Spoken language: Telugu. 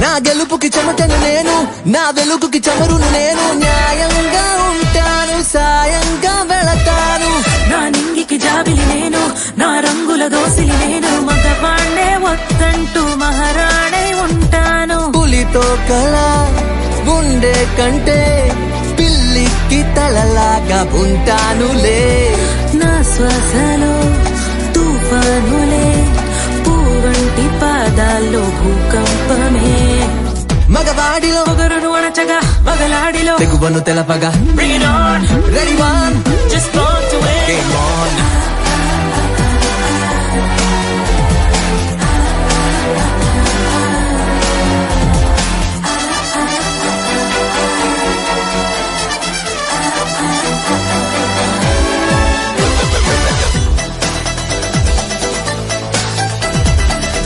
నా గెలుపుకి చెమటను నేను, నా వెలుగుకి చమరును నేను. న్యాయంగా ఉంటాను, సాయంగా వెళతాను. నా నింగికి జాబిలి నేను, నా రంగుల దోసిలి నేను. మగవాణ్ణే వద్దంటూ మహారాణే ఉంటాను. పులితో కళ గుండె కంటే పిల్లికి తలలాగా ఉంటానులే. నా శ్వాసలో తుఫానులే, పూవంటి పాదాల్లో భూకంపమే. మగవాడిలో పొగరును అణచగా మగలాడిలో తెగువను తెలపగా Bring it on, ready one just born to win.